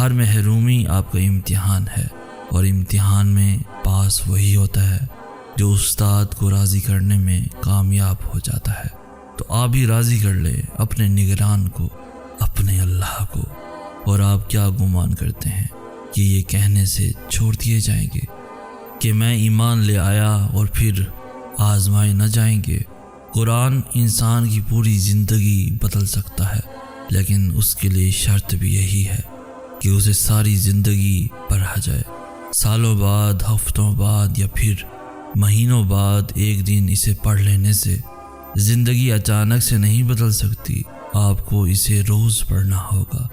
ہر محرومی آپ کا امتحان ہے، اور امتحان میں پاس وہی ہوتا ہے جو استاد کو راضی کرنے میں کامیاب ہو جاتا ہے۔ تو آپ بھی راضی کر لیں اپنے نگران کو، اپنے اللہ کو۔ اور آپ کیا گمان کرتے ہیں کہ یہ کہنے سے چھوڑ دیے جائیں گے کہ میں ایمان لے آیا اور پھر آزمائے نہ جائیں گے؟ قرآن انسان کی پوری زندگی بدل سکتا ہے، لیکن اس کے لیے شرط بھی یہی ہے کہ اسے ساری زندگی پڑھا جائے۔ سالوں بعد، ہفتوں بعد یا پھر مہینوں بعد ایک دن اسے پڑھ لینے سے زندگی اچانک سے نہیں بدل سکتی۔ آپ کو اسے روز پڑھنا ہوگا۔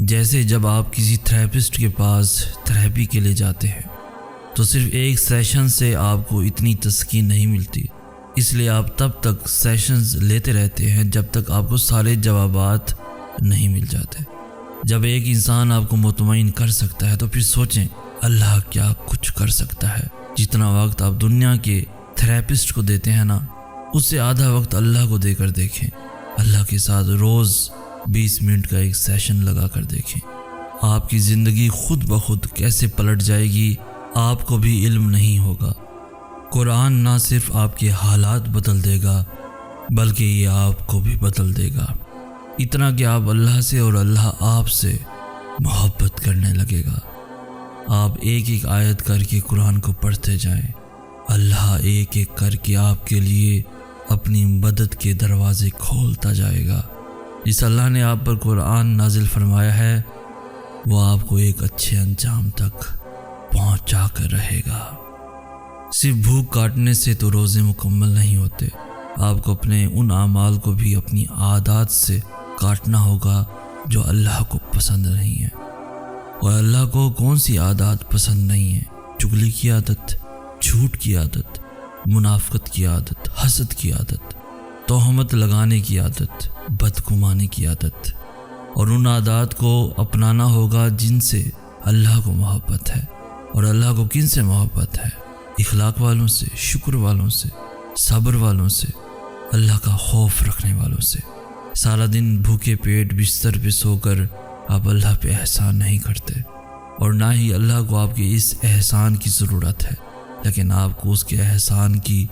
جیسے جب آپ کسی تھراپسٹ کے پاس تھراپی کے لیے جاتے ہیں تو صرف ایک سیشن سے آپ کو اتنی تسکین نہیں ملتی، اس لیے آپ تب تک سیشنز لیتے رہتے ہیں جب تک آپ کو سارے جوابات نہیں مل جاتے۔ جب ایک انسان آپ کو مطمئن کر سکتا ہے تو پھر سوچیں اللہ کیا کچھ کر سکتا ہے۔ جتنا وقت آپ دنیا کے تھراپسٹ کو دیتے ہیں نا، اس سے آدھا وقت اللہ کو دے کر دیکھیں۔ اللہ کے ساتھ روز 20 منٹ کا ایک سیشن لگا کر دیکھیں، آپ کی زندگی خود بخود کیسے پلٹ جائے گی آپ کو بھی علم نہیں ہوگا۔ قرآن نہ صرف آپ کے حالات بدل دے گا بلکہ یہ آپ کو بھی بدل دے گا، اتنا کہ آپ اللہ سے اور اللہ آپ سے محبت کرنے لگے گا۔ آپ ایک ایک آیت کر کے قرآن کو پڑھتے جائیں، اللہ ایک ایک کر کے آپ کے لیے اپنی مدد کے دروازے کھولتا جائے گا۔ جس اللہ نے آپ پر قرآن نازل فرمایا ہے وہ آپ کو ایک اچھے انجام تک پہنچا کر رہے گا۔ صرف بھوک کاٹنے سے تو روزے مکمل نہیں ہوتے، آپ کو اپنے ان اعمال کو بھی اپنی عادات سے کاٹنا ہوگا جو اللہ کو پسند نہیں ہے۔ اور اللہ کو کون سی عادات پسند نہیں ہے؟ چغلی کی عادت، جھوٹ کی عادت، منافقت کی عادت، حسد کی عادت، تہمت لگانے کی عادت، بدگمانی کی عادت۔ اور ان عادات کو اپنانا ہوگا جن سے اللہ کو محبت ہے۔ اور اللہ کو کن سے محبت ہے؟ اخلاق والوں سے، شکر والوں سے، صبر والوں سے، اللہ کا خوف رکھنے والوں سے۔ سارا دن بھوکے پیٹ بستر پہ سو کر آپ اللہ پہ احسان نہیں کرتے، اور نہ ہی اللہ کو آپ کے اس احسان کی ضرورت ہے، لیکن آپ کو اس کے احسان کی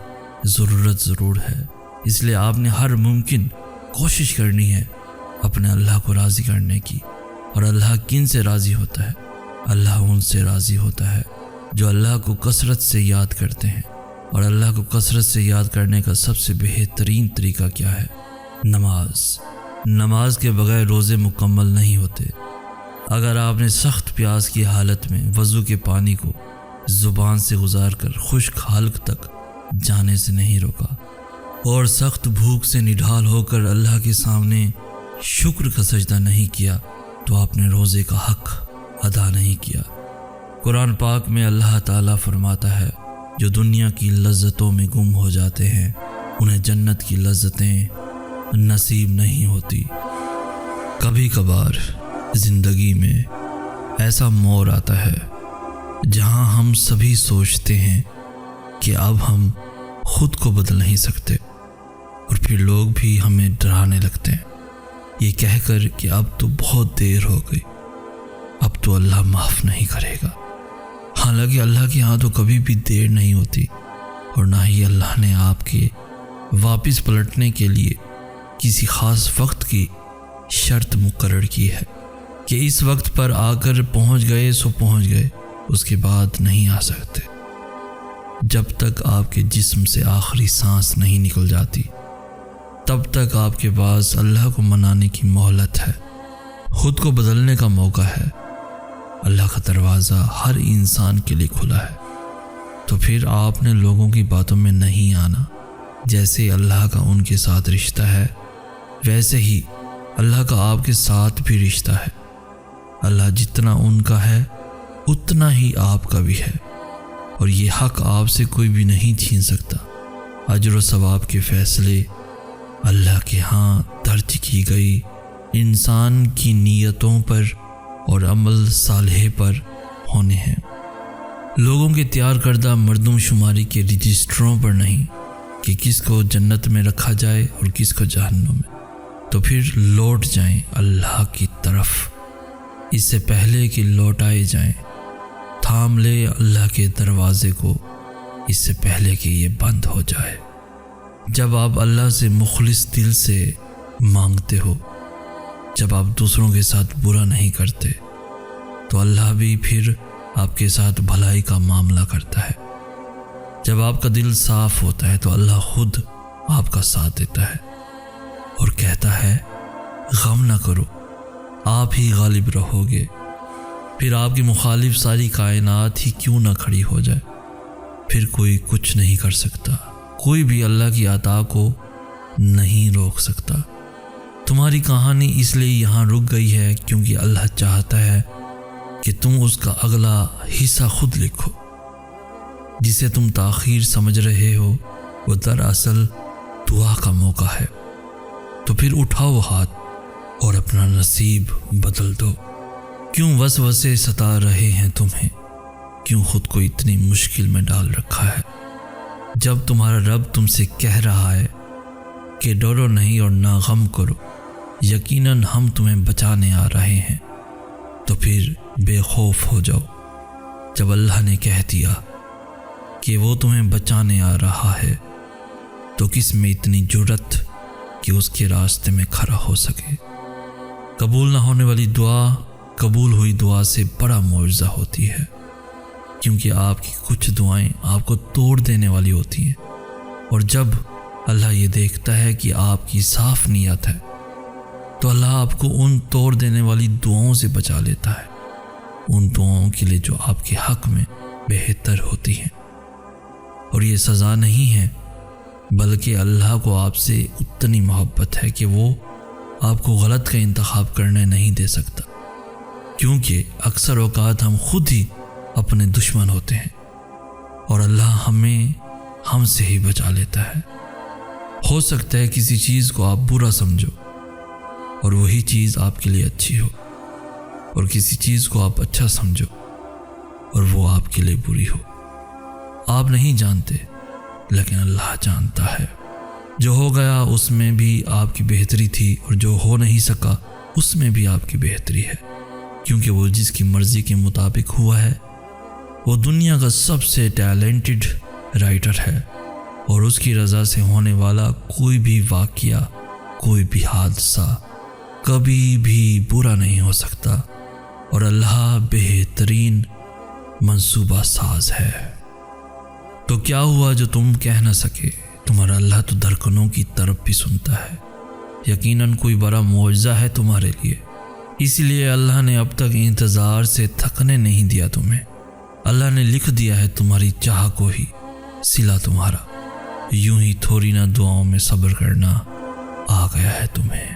ضرورت ضرور ہے۔ اس لیے آپ نے ہر ممکن کوشش کرنی ہے اپنے اللہ کو راضی کرنے کی۔ اور اللہ کن سے راضی ہوتا ہے؟ اللہ ان سے راضی ہوتا ہے جو اللہ کو کثرت سے یاد کرتے ہیں۔ اور اللہ کو کثرت سے یاد کرنے کا سب سے بہترین طریقہ کیا ہے؟ نماز۔ نماز کے بغیر روزے مکمل نہیں ہوتے۔ اگر آپ نے سخت پیاس کی حالت میں وضو کے پانی کو زبان سے گزار کر خشک حلق تک جانے سے نہیں روکا، اور سخت بھوک سے نڈھال ہو کر اللہ کے سامنے شکر کا سجدہ نہیں کیا، تو آپ نے روزے کا حق ادا نہیں کیا۔ قرآن پاک میں اللہ تعالیٰ فرماتا ہے جو دنیا کی لذتوں میں گم ہو جاتے ہیں انہیں جنت کی لذتیں نصیب نہیں ہوتی۔ کبھی کبھار زندگی میں ایسا موڑ آتا ہے جہاں ہم سبھی سوچتے ہیں کہ اب ہم خود کو بدل نہیں سکتے، اور پھر لوگ بھی ہمیں ڈرانے لگتے ہیں یہ کہہ کر کہ اب تو بہت دیر ہو گئی، اب تو اللہ معاف نہیں کرے گا۔ حالانکہ اللہ کے ہاں تو کبھی بھی دیر نہیں ہوتی، اور نہ ہی اللہ نے آپ کے واپس پلٹنے کے لیے کسی خاص وقت کی شرط مقرر کی ہے کہ اس وقت پر آ کر پہنچ گئے سو پہنچ گئے، اس کے بعد نہیں آ سکتے۔ جب تک آپ کے جسم سے آخری سانس نہیں نکل جاتی تب تک آپ کے پاس اللہ کو منانے کی مہلت ہے، خود کو بدلنے کا موقع ہے۔ اللہ کا دروازہ ہر انسان کے لیے کھلا ہے، تو پھر آپ نے لوگوں کی باتوں میں نہیں آنا۔ جیسے اللہ کا ان کے ساتھ رشتہ ہے ویسے ہی اللہ کا آپ کے ساتھ بھی رشتہ ہے۔ اللہ جتنا ان کا ہے اتنا ہی آپ کا بھی ہے، اور یہ حق آپ سے کوئی بھی نہیں چھین سکتا۔ اجر و ثواب کے فیصلے اللہ کے ہاں درج کی گئی انسان کی نیتوں پر اور عمل صالح پر ہونے ہیں، لوگوں کے تیار کردہ مردم شماری کے رجسٹروں پر نہیں کہ کس کو جنت میں رکھا جائے اور کس کو جہنم میں۔ تو پھر لوٹ جائیں اللہ کی طرف اس سے پہلے کہ لوٹائے جائیں، تھام لے اللہ کے دروازے کو اس سے پہلے کہ یہ بند ہو جائے۔ جب آپ اللہ سے مخلص دل سے مانگتے ہو، جب آپ دوسروں کے ساتھ برا نہیں کرتے، تو اللہ بھی پھر آپ کے ساتھ بھلائی کا معاملہ کرتا ہے۔ جب آپ کا دل صاف ہوتا ہے تو اللہ خود آپ کا ساتھ دیتا ہے اور کہتا ہے غم نہ کرو، آپ ہی غالب رہو گے۔ پھر آپ کی مخالف ساری کائنات ہی کیوں نہ کھڑی ہو جائے، پھر کوئی کچھ نہیں کر سکتا، کوئی بھی اللہ کی عطا کو نہیں روک سکتا۔ تمہاری کہانی اس لیے یہاں رک گئی ہے کیونکہ اللہ چاہتا ہے کہ تم اس کا اگلا حصہ خود لکھو۔ جسے تم تاخیر سمجھ رہے ہو وہ دراصل دعا کا موقع ہے۔ تو پھر اٹھاؤ ہاتھ اور اپنا نصیب بدل دو۔ کیوں وسوسے ستا رہے ہیں تمہیں، کیوں خود کو اتنی مشکل میں ڈال رکھا ہے؟ جب تمہارا رب تم سے کہہ رہا ہے کہ ڈرو نہیں اور نہ غم کرو، یقیناً ہم تمہیں بچانے آ رہے ہیں، تو پھر بے خوف ہو جاؤ۔ جب اللہ نے کہہ دیا کہ وہ تمہیں بچانے آ رہا ہے تو کس میں اتنی جرأت کہ اس کے راستے میں کھڑا ہو سکے؟ قبول نہ ہونے والی دعا قبول ہوئی دعا سے بڑا معجزہ ہوتی ہے، کیونکہ آپ کی کچھ دعائیں آپ کو توڑ دینے والی ہوتی ہیں، اور جب اللہ یہ دیکھتا ہے کہ آپ کی صاف نیت ہے تو اللہ آپ کو ان توڑ دینے والی دعاؤں سے بچا لیتا ہے، ان دعاؤں کے لیے جو آپ کے حق میں بہتر ہوتی ہیں۔ اور یہ سزا نہیں ہے، بلکہ اللہ کو آپ سے اتنی محبت ہے کہ وہ آپ کو غلط کا انتخاب کرنے نہیں دے سکتا، کیونکہ اکثر اوقات ہم خود ہی اپنے دشمن ہوتے ہیں اور اللہ ہمیں ہم سے ہی بچا لیتا ہے۔ ہو سکتا ہے کسی چیز کو آپ برا سمجھو اور وہی چیز آپ کے لیے اچھی ہو، اور کسی چیز کو آپ اچھا سمجھو اور وہ آپ کے لیے بری ہو۔ آپ نہیں جانتے لیکن اللہ جانتا ہے۔ جو ہو گیا اس میں بھی آپ کی بہتری تھی، اور جو ہو نہیں سکا اس میں بھی آپ کی بہتری ہے، کیونکہ وہ جس کی مرضی کے مطابق ہوا ہے وہ دنیا کا سب سے ٹیلنٹڈ رائٹر ہے، اور اس کی رضا سے ہونے والا کوئی بھی واقعہ، کوئی بھی حادثہ کبھی بھی برا نہیں ہو سکتا، اور اللہ بہترین منصوبہ ساز ہے۔ تو کیا ہوا جو تم کہہ نہ سکے؟ تمہارا اللہ تو دھڑکنوں کی طرف بھی سنتا ہے، یقیناً کوئی بڑا معجزہ ہے تمہارے لیے، اس لیے اللہ نے اب تک انتظار سے تھکنے نہیں دیا تمہیں۔ اللہ نے لکھ دیا ہے تمہاری چاہ کو ہی، صلہ تمہارا، یوں ہی تھوڑی نہ دعاؤں میں صبر کرنا آ گیا ہے تمہیں۔